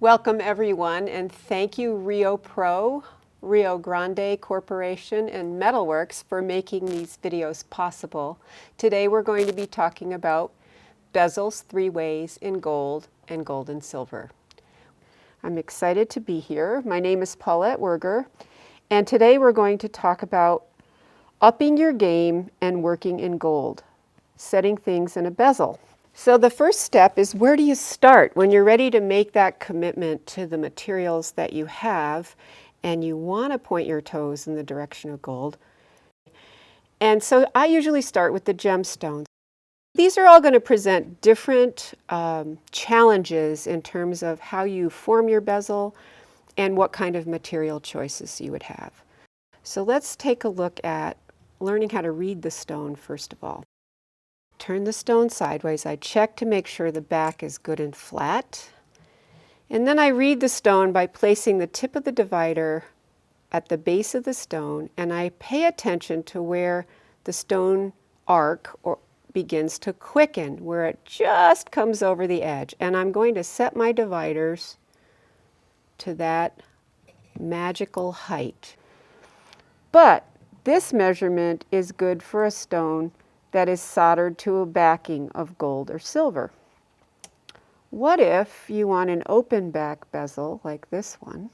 Welcome everyone, and thank you Rio Pro, Rio Grande Corporation, and Metalworks for making these videos possible. Today we're going to be talking about bezels 3 ways in gold and gold and silver. I'm excited to be here. My name is Paulette Werger, and today we're going to talk about upping your game and working in gold, setting things in a bezel. So the first step is, where do you start when you're ready to make that commitment to the materials that you have and you want to point your toes in the direction of gold? And so I usually start with the gemstones. These are all going to present different challenges in terms of how you form your bezel and what kind of material choices you would have. So let's take a look at learning how to read the stone first of all. Turn the stone sideways. I check to make sure the back is good and flat. And then I read the stone by placing the tip of the divider at the base of the stone, and I pay attention to where the stone arc begins to quicken, where it just comes over the edge. And I'm going to set my dividers to that magical height. But this measurement is good for a stone that is soldered to a backing of gold or silver. What if you want an open back bezel like this one?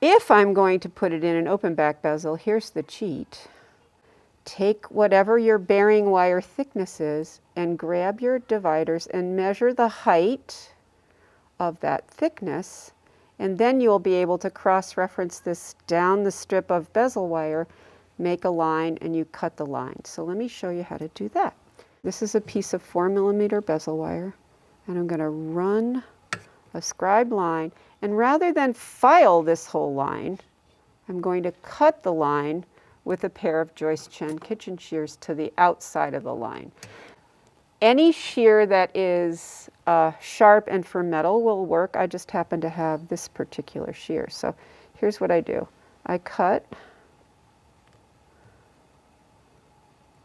If I'm going to put it in an open back bezel, here's the cheat. Take whatever your bearing wire thickness is and grab your dividers and measure the height of that thickness, and then you'll be able to cross-reference this down the strip of bezel wire, make a line, and you cut the line. So let me show you how to do that. This is a piece of 4mm bezel wire, and I'm going to run a scribed line, and rather than file this whole line, I'm going to cut the line with a pair of Joyce Chen kitchen shears to the outside of the line. Any shear that is sharp and for metal will work. I just happen to have this particular shear. So here's what I do. I cut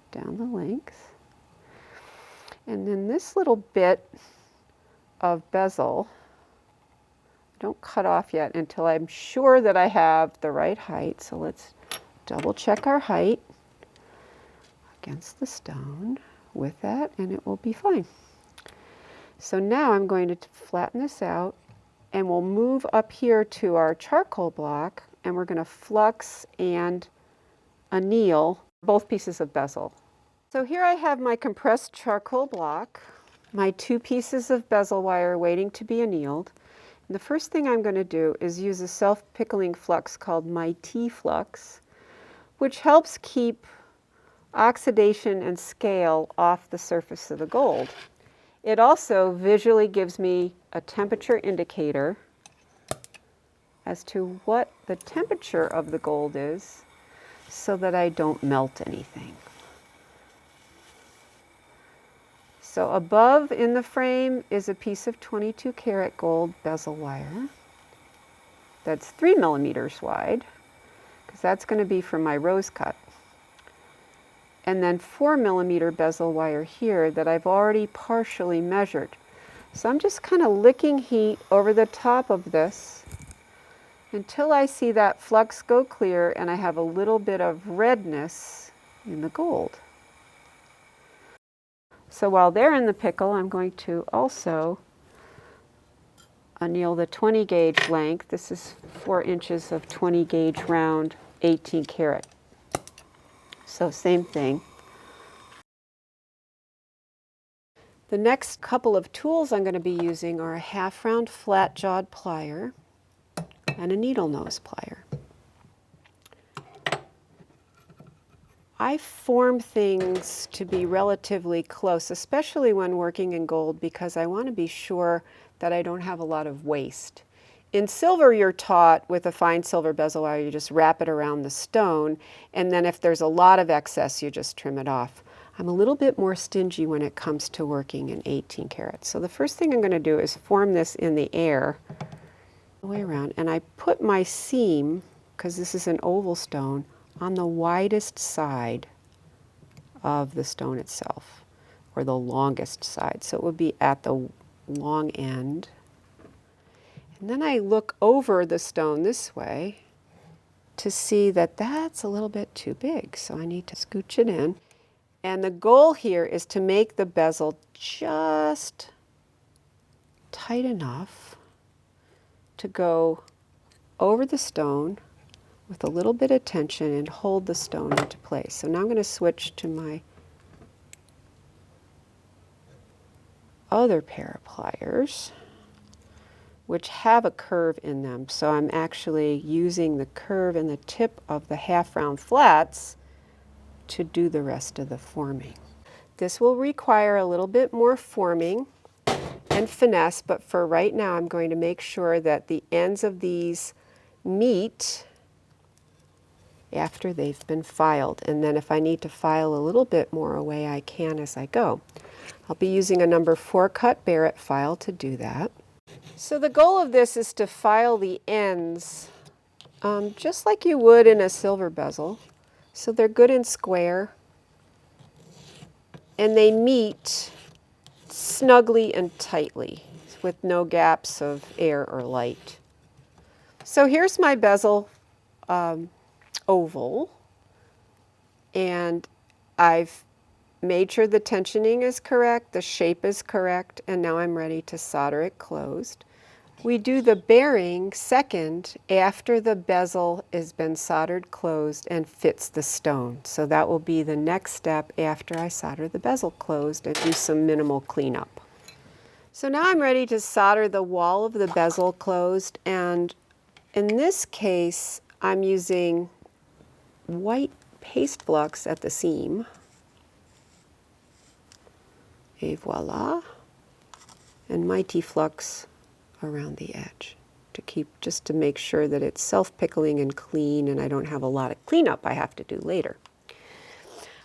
down the length, and then this little bit of bezel, don't cut off yet until I'm sure that I have the right height. So let's double check our height against the stone with that, and it will be fine. So now I'm going to flatten this out, and we'll move up here to our charcoal block, and we're going to flux and anneal both pieces of bezel. So here I have my compressed charcoal block, my 2 pieces of bezel wire waiting to be annealed. And the first thing I'm going to do is use a self-pickling flux called my T-flux, which helps keep oxidation and scale off the surface of the gold. It also visually gives me a temperature indicator as to what the temperature of the gold is so that I don't melt anything. So above in the frame is a piece of 22 karat gold bezel wire that's 3mm wide, because that's going to be for my rose cut. And then 4mm bezel wire here that I've already partially measured. So I'm just kind of licking heat over the top of this until I see that flux go clear and I have a little bit of redness in the gold. So while they're in the pickle, I'm going to also anneal the 20 gauge length. This is 4 inches of 20 gauge round 18 karat. So same thing. The next couple of tools I'm going to be using are a half-round flat-jawed plier and a needle nose plier. I form things to be relatively close, especially when working in gold, because I want to be sure that I don't have a lot of waste. In silver, you're taught with a fine silver bezel wire, you just wrap it around the stone, and then if there's a lot of excess, you just trim it off. I'm a little bit more stingy when it comes to working in 18 karats. So the first thing I'm going to do is form this in the air, the way around, and I put my seam, because this is an oval stone, on the widest side of the stone itself, or the longest side. So it would be at the long end. And then I look over the stone this way to see that that's a little bit too big, so I need to scooch it in. And the goal here is to make the bezel just tight enough to go over the stone with a little bit of tension and hold the stone into place. So now I'm going to switch to my other pair of pliers, which have a curve in them. So I'm actually using the curve in the tip of the half round flats to do the rest of the forming. This will require a little bit more forming and finesse, but for right now I'm going to make sure that the ends of these meet after they've been filed. And then if I need to file a little bit more away, I can as I go. I'll be using a number 4 cut Barrett file to do that. So the goal of this is to file the ends just like you would in a silver bezel. So they're good and square, and they meet snugly and tightly with no gaps of air or light. So here's my bezel oval, and I've made sure the tensioning is correct, the shape is correct, and now I'm ready to solder it closed. We do the bearing second after the bezel has been soldered closed and fits the stone. So that will be the next step after I solder the bezel closed and do some minimal cleanup. So now I'm ready to solder the wall of the bezel closed, and in this case I'm using white paste flux at the seam. Et voila. And mighty flux around the edge just to make sure that it's self-pickling and clean and I don't have a lot of cleanup I have to do later.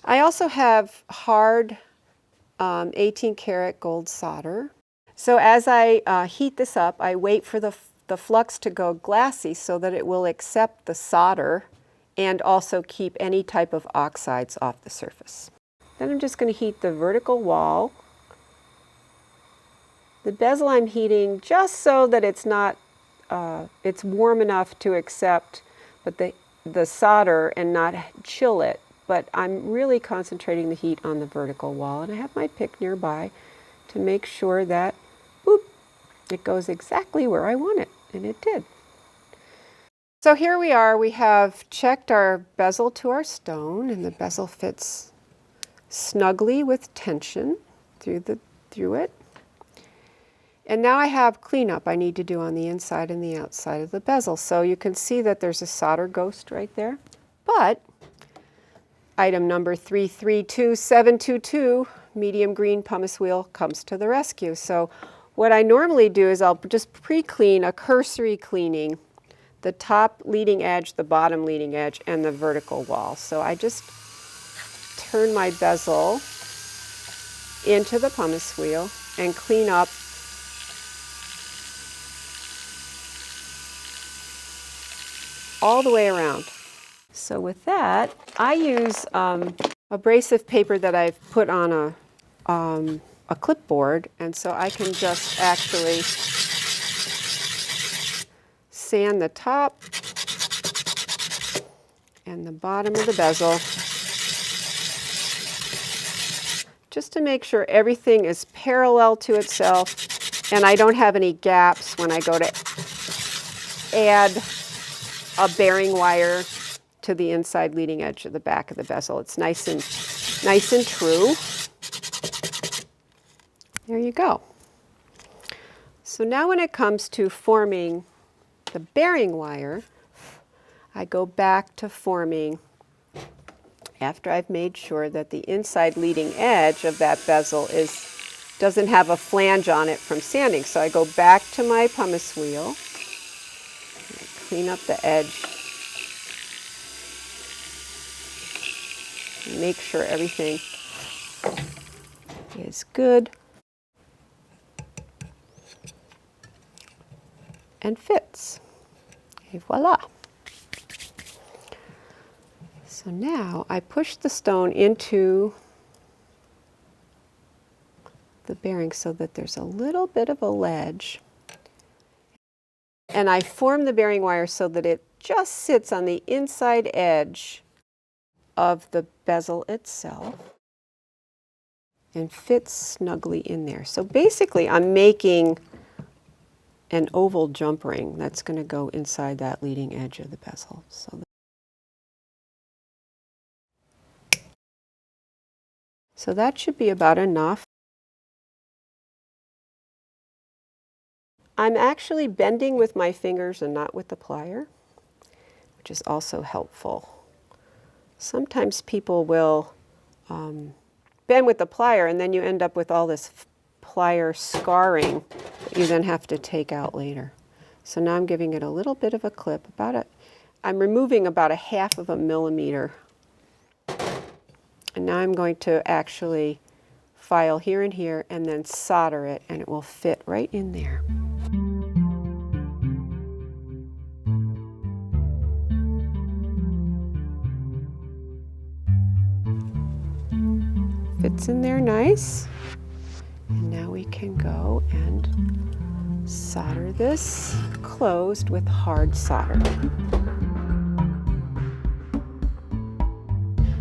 I also have hard 18 karat gold solder. So as I heat this up, I wait for the flux to go glassy so that it will accept the solder and also keep any type of oxides off the surface. Then I'm just going to heat the vertical wall. The bezel I'm heating just so that it's not, it's warm enough to accept but the solder and not chill it. But I'm really concentrating the heat on the vertical wall, and I have my pick nearby to make sure that, boop, it goes exactly where I want it, and it did. So here we are, we have checked our bezel to our stone, and the bezel fits snugly with tension through it. And now I have cleanup I need to do on the inside and the outside of the bezel. So you can see that there's a solder ghost right there. But item number 332722, medium green pumice wheel, comes to the rescue. So what I normally do is I'll just pre-clean, a cursory cleaning, the top leading edge, the bottom leading edge, and the vertical wall. So I just turn my bezel into the pumice wheel and clean up all the way around. So with that, I use abrasive paper that I've put on a clipboard, and so I can just actually sand the top and the bottom of the bezel just to make sure everything is parallel to itself and I don't have any gaps when I go to add a bearing wire to the inside leading edge of the back of the bezel. It's nice and true. There you go. So now when it comes to forming the bearing wire, I go back to forming after I've made sure that the inside leading edge of that bezel doesn't have a flange on it from sanding. So I go back to my pumice wheel, clean up the edge, make sure everything is good and fits. Et voila. So now I push the stone into the bearing so that there's a little bit of a ledge. And I form the bearing wire so that it just sits on the inside edge of the bezel itself and fits snugly in there. So basically I'm making an oval jump ring that's going to go inside that leading edge of the bezel. So that should be about enough. I'm actually bending with my fingers and not with the plier, which is also helpful. Sometimes people will bend with the plier and then you end up with all this plier scarring that you then have to take out later. So now I'm giving it a little bit of a clip, I'm removing about 1/2 millimeter. And now I'm going to actually file here and here and then solder it, and it will fit right in there. Fits in there nice. And now we can go and solder this closed with hard solder.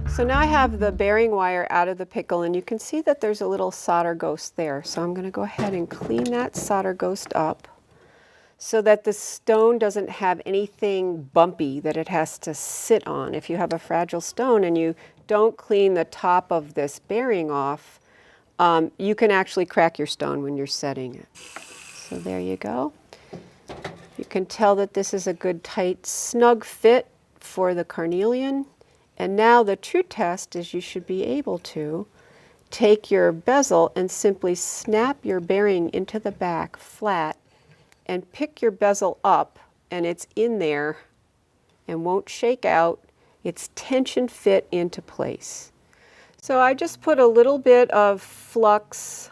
So now I have the bearing wire out of the pickle, and you can see that there's a little solder ghost there. So I'm going to go ahead and clean that solder ghost up so that the stone doesn't have anything bumpy that it has to sit on. If you have a fragile stone and you don't clean the top of this bearing off, you can actually crack your stone when you're setting it. So there you go. You can tell that this is a good tight snug fit for the carnelian. And now the true test is you should be able to take your bezel and simply snap your bearing into the back flat and pick your bezel up, and it's in there and won't shake out. It's tension fit into place. So I just put a little bit of flux,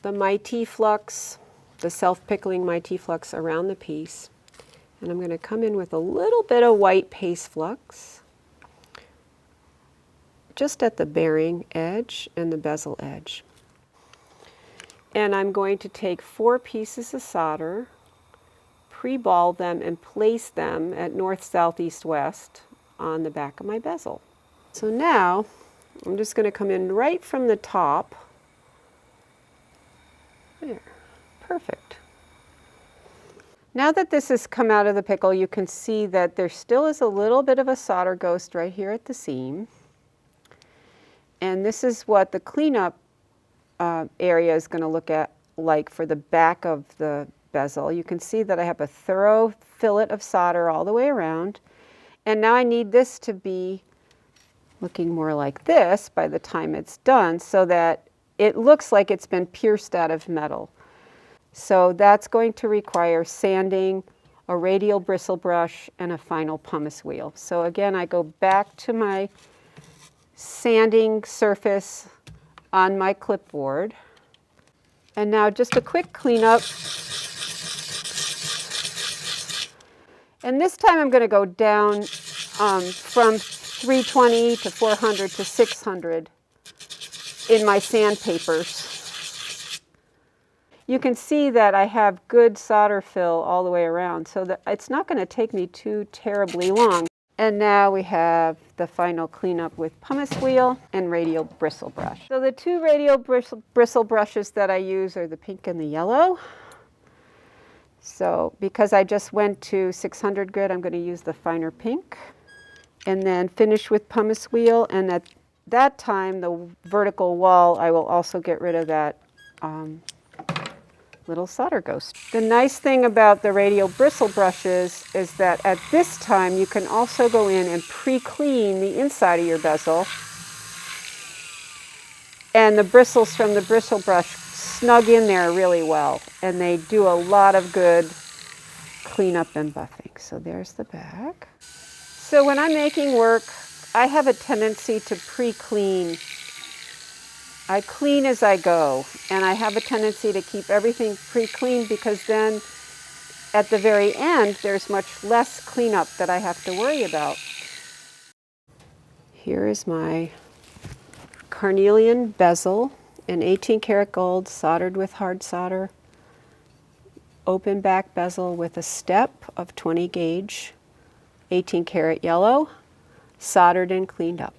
the Mighty Flux, the self-pickling Mighty Flux around the piece. And I'm going to come in with a little bit of white paste flux just at the bearing edge and the bezel edge. And I'm going to take 4 pieces of solder, pre-ball them, and place them at north, south, east, west on the back of my bezel. So now I'm just going to come in right from the top. There, perfect. Now that this has come out of the pickle, you can see that there still is a little bit of a solder ghost right here at the seam. And this is what the cleanup area is going to look like for the back of the bezel. You can see that I have a thorough fillet of solder all the way around. And now I need this to be looking more like this by the time it's done, so that it looks like it's been pierced out of metal. So that's going to require sanding, a radial bristle brush, and a final pumice wheel. So again, I go back to my sanding surface on my clipboard. And now just a quick cleanup. And this time I'm going to go down from 320 to 400 to 600 in my sandpapers. You can see that I have good solder fill all the way around, so that it's not going to take me too terribly long. And now we have the final cleanup with pumice wheel and radial bristle brush. So the 2 radial bristle brushes that I use are the pink and the yellow. So because I just went to 600 grit, I'm going to use the finer pink. And then finish with pumice wheel. And at that time, the vertical wall, I will also get rid of that little solder ghost. The nice thing about the radial bristle brushes is that at this time you can also go in and pre-clean the inside of your bezel, and the bristles from the bristle brush snug in there really well, and they do a lot of good cleanup and buffing. So there's the back. So when I'm making work, I have a tendency to pre-clean. I clean as I go, and I have a tendency to keep everything pre-cleaned, because then at the very end there's much less cleanup that I have to worry about. Here is my carnelian bezel in 18 karat gold, soldered with hard solder. open back bezel with a step of 20 gauge 18 karat yellow, soldered and cleaned up.